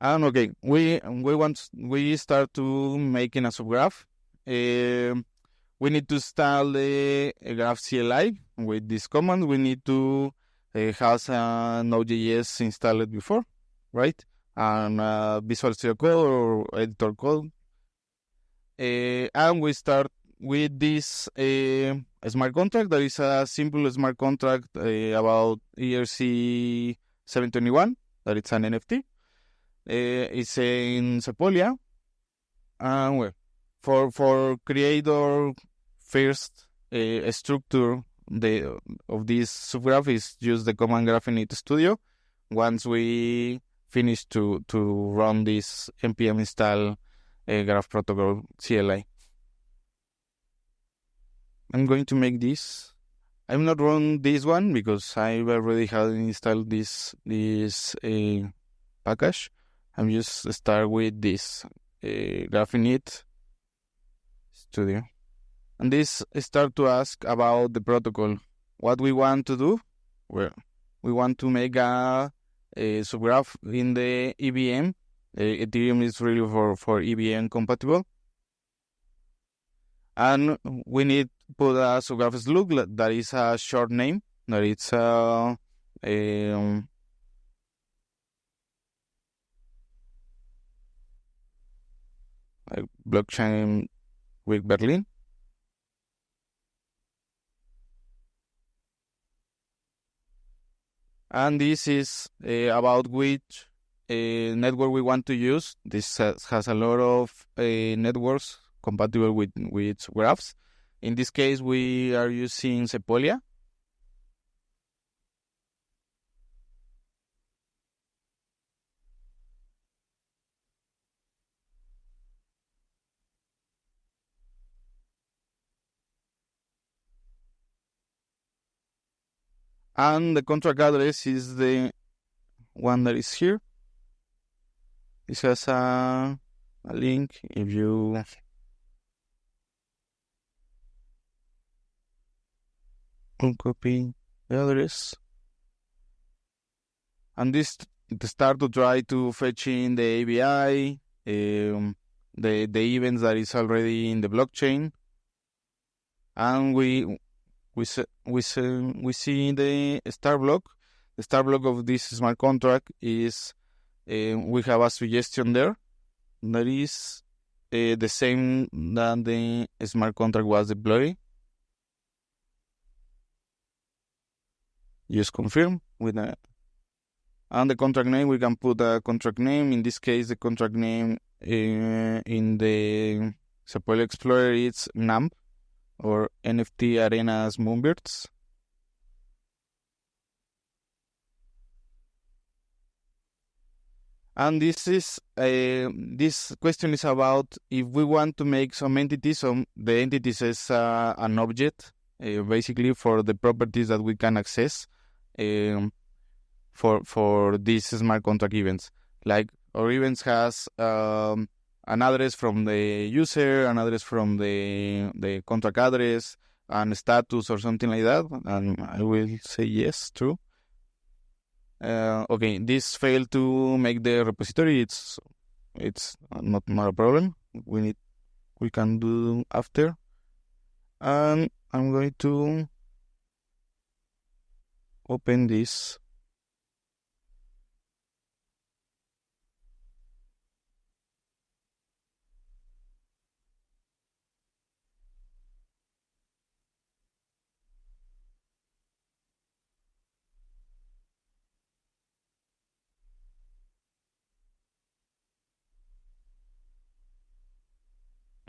And okay, we start to making a subgraph. We need to install the Graph CLI with this command. We need to have Node.js installed before, right? And Visual Studio Code or editor code. And we start with this smart contract. That is a simple smart contract about ERC 721. That it's an NFT. It's in Sepolia. And well, for creator first structure of this subgraph is use the command Graph Init Studio. Once we finish to run this npm install Graph Protocol CLI. I'm going to make this. I'm not run this one because I already have installed this package. I'm just start with this Graph Init Studio. And this start to ask about the protocol. What we want to do? Well, we want to make a subgraph in the EVM. Ethereum is really for EVM compatible. And we need to put a subgraph slug that is a short name. That it's blockchain with Berlin. And this is about which network we want to use. This has a lot of networks compatible with graphs. In this case, we are using Sepolia. And the contract address is the one that is here. This has a link. If you copy the address, and this to start to try to fetch in the ABI, the events that is already in the blockchain, and we see the start block. The start block of this smart contract is we have a suggestion there that is the same that the smart contract was deployed. Just confirm with that. And the contract name, we can put a contract name. In this case, the contract name in the Sepolia Explorer is NAMP, or NFT Arenas Moonbirds. And this question is about if we want to make some entities. So the entities is an object, basically for the properties that we can access for these smart contract events. Like our events has an address from the user, an address from the contract address, and status or something like that. And I will say yes, true. Okay, this failed to make the repository. It's not a problem. We can do after. And I'm going to open this.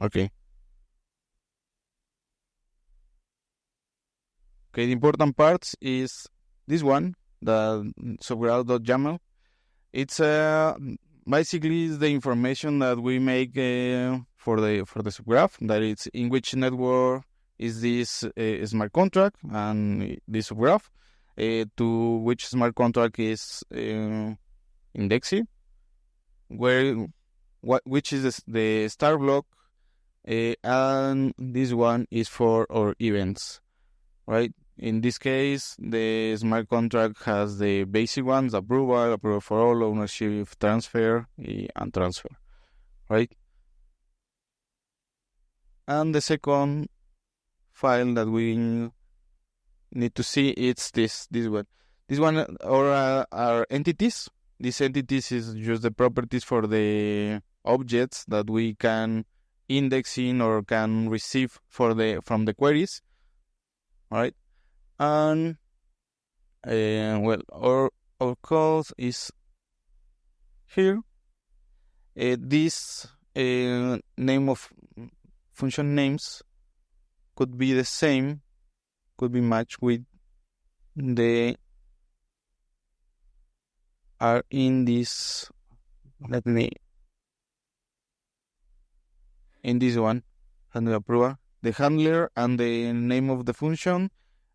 Okay. Okay, the important parts is this one, the subgraph.yaml. It's basically is the information that we make for the subgraph. That it's in which network is this smart contract and this subgraph, to which smart contract is indexing, which is the start block, and this one is for our events, right? In this case, the smart contract has the basic ones: approval for all, ownership, transfer, and transfer, right? And the second file that we need to see is this one. This one are entities. These entities is just the properties for the objects that we can index in or can receive from the queries, right? And our code is here. This name of function names could be the same, could be matched with the are in this. Let me in this one handler approval. The handler and the name of the function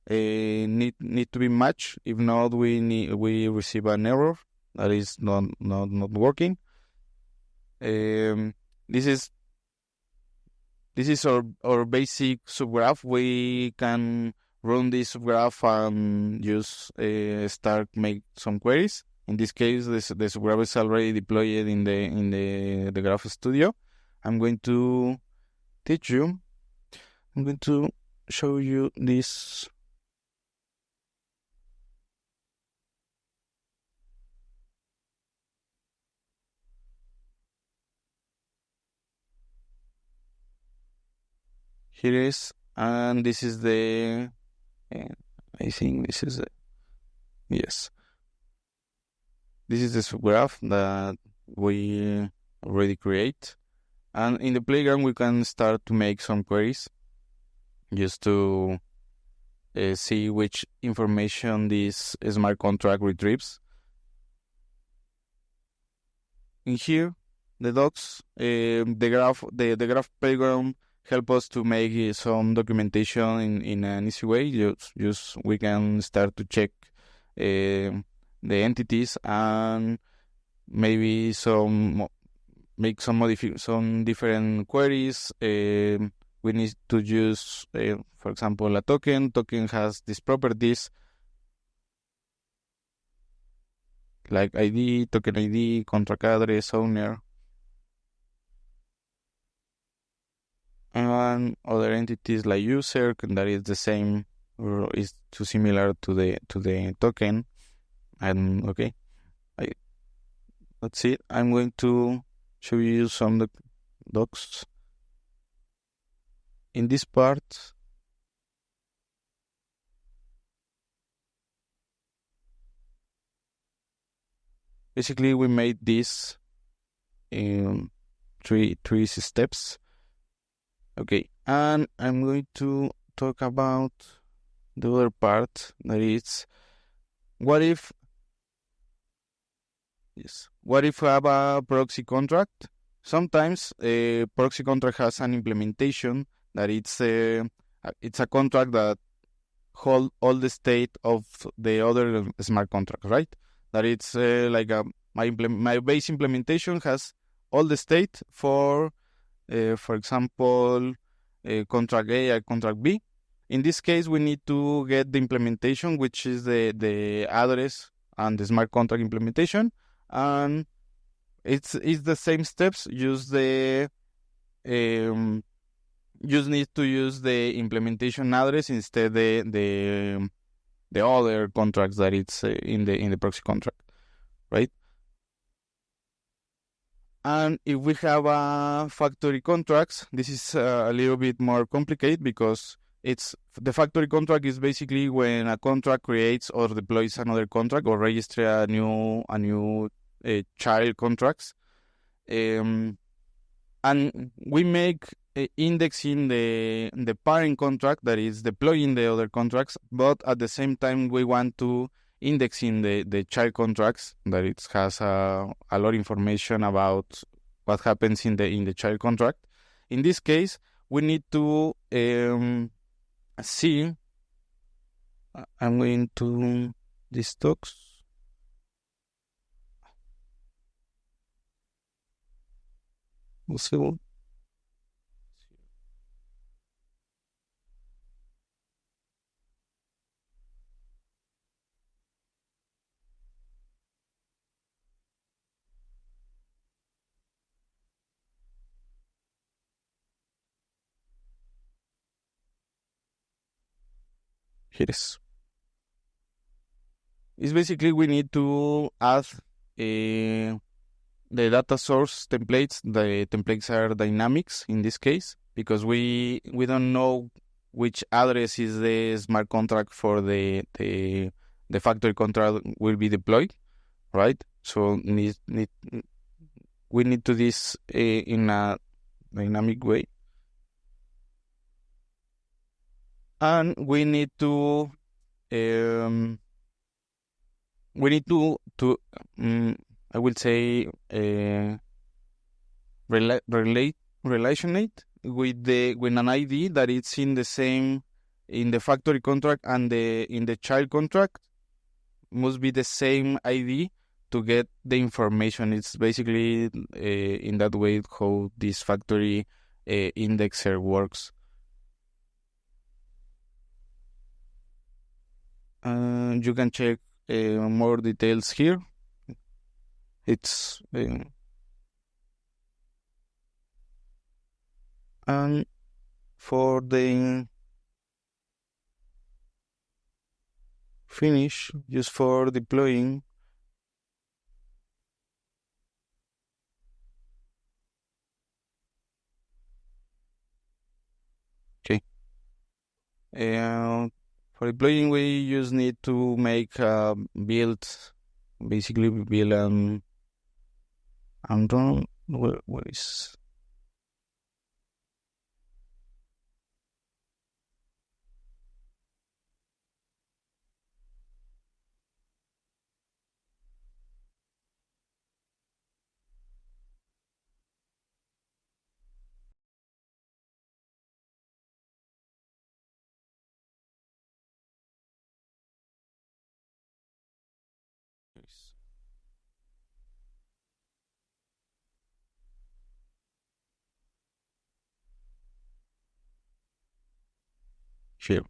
need to be matched. If not, we receive an error that is not working. This is our basic subgraph. We can run this subgraph and just start make some queries. In this case, the subgraph is already deployed in the Graph Studio. I'm going to teach you. I'm going to show you this. Here is, and this is the. I think this is it. Yes. This is the subgraph that we already create. And in the playground, we can start to make some queries just to see which information this smart contract retrieves. In here, the docs, the graph playground help us to make some documentation in an easy way. Just we can start to check the entities and maybe make some different queries. We need to use, for example, a token. Token has these properties like ID, token ID, contract address, owner, and other entities like user, that is the same or is too similar to the token. And okay, that's it. I'm going to show you some docs. In this part, basically we made this in three steps. Okay, and I'm going to talk about the other part, that is, what if we have a proxy contract? Sometimes a proxy contract has an implementation that it's a contract that hold all the state of the other smart contract, right? That it's like my base implementation has all the state for example, contract A and contract B. In this case, we need to get the implementation, which is the address and the smart contract implementation, and it's the same steps. Just need to use the implementation address instead the other contracts that it's in the proxy contract, right? And if we have a factory contracts, this is a little bit more complicated because the factory contract is basically when a contract creates or deploys another contract or registers a new child contracts. And we make indexing the parent contract that is deploying the other contracts, but at the same time we want to indexing the child contracts that it has a lot of information about what happens in the child contract. In this case, we need to see. I'm going to these docs. Also, Here it is. It's basically we need to add the data source templates. The templates are dynamics in this case because we don't know which address is the smart contract for the factory contract will be deployed, right? So we need to do this in a dynamic way, and we need to I will say relationate with an ID that it's in the same in the factory contract and in the child contract must be the same ID to get the information. It's basically in that way how this factory indexer works. You can check more details here. It's and for the finish, just for deploying, okay. For deploying, we just need to make a build, basically build run. Where is? Here.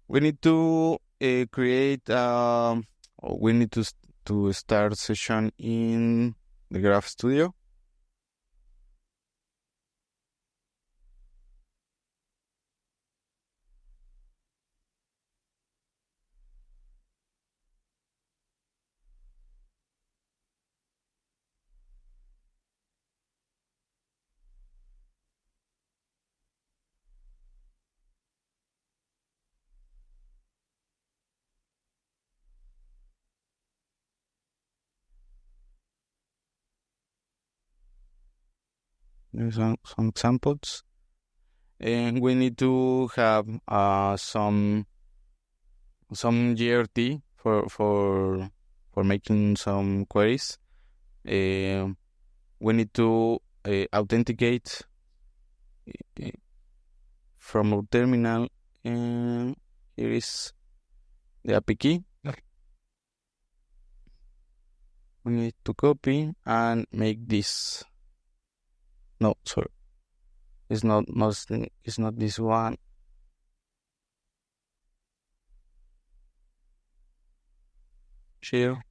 We need to create. We need to start session in the Graph Studio. There's some examples, and we need to have some GRT for making some queries. We need to authenticate from our terminal, and here is the API key. We need to copy and make this. No, sorry, it's not this one. Share.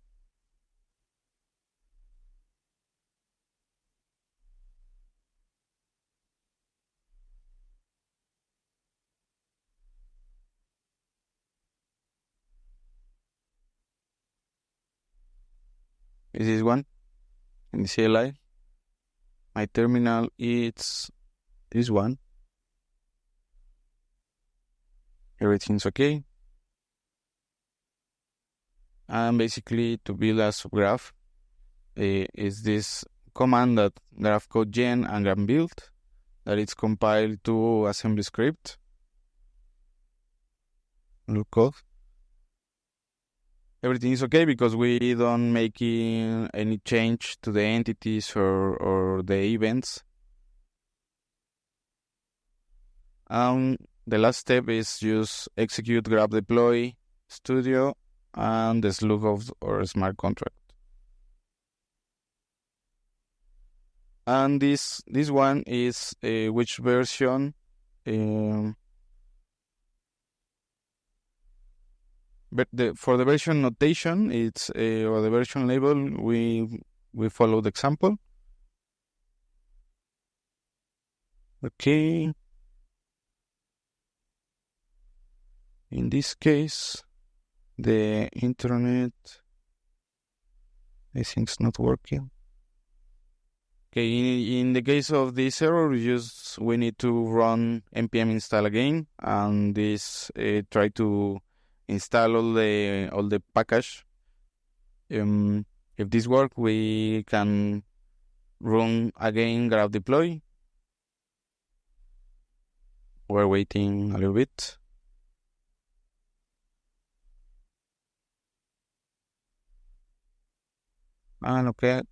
Is this one in the CLI? My terminal is this one. Everything's okay. And basically, to build a subgraph, is this command that graph code gen and graph build that it's compiled to assembly script. Look code. Everything is okay because we don't make any change to the entities or the events. The last step is just execute graph deploy studio and the slug of our smart contract. And this one is which version. But for the version notation, it's or the version label, we follow the example. Okay. In this case, the internet, I think, it's not working. Okay, in the case of this error, we need to run npm install again, and this try to install all the package. If this works, we can run again graph deploy. We're waiting a little bit. And okay.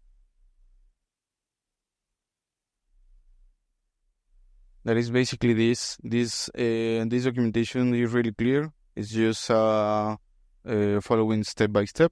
That is basically this. This documentation is really clear. It's just following step by step.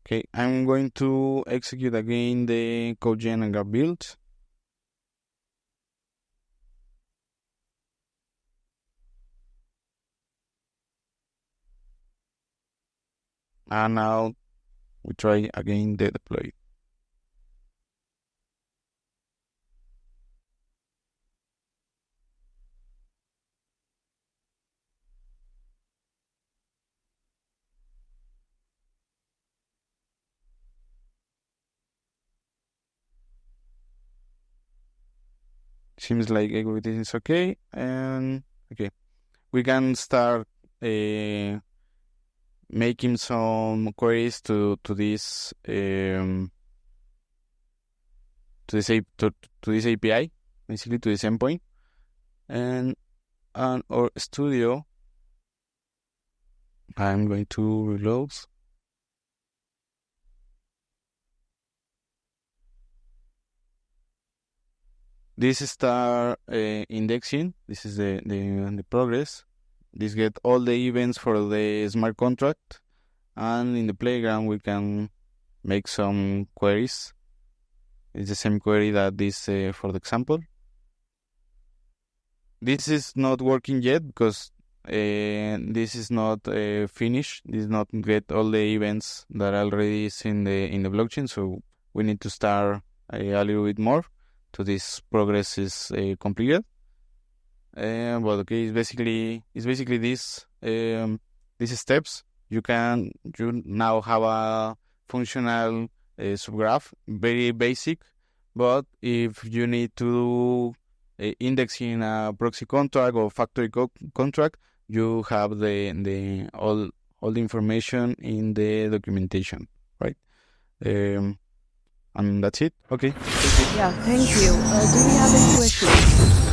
Okay, I'm going to execute again the codegen and graph build. And now we try again the deploy. Seems like everything is okay, and okay, we can start making some queries to this to this API, basically to this endpoint, and on our studio, I'm going to reload. This start indexing. This is the progress. This get all the events for the smart contract, and in the playground we can make some queries. It's the same query that this for the example. This is not working yet because this is not finished. This not get all the events that already is in the blockchain. So we need to start a little bit more to this progress is completed. But okay, it's basically this these steps. You now have a functional subgraph, very basic. But if you need to indexing a proxy contract or factory contract, you have the all the information in the documentation, right? And that's it. Okay. Yeah, thank you. Do we have any questions?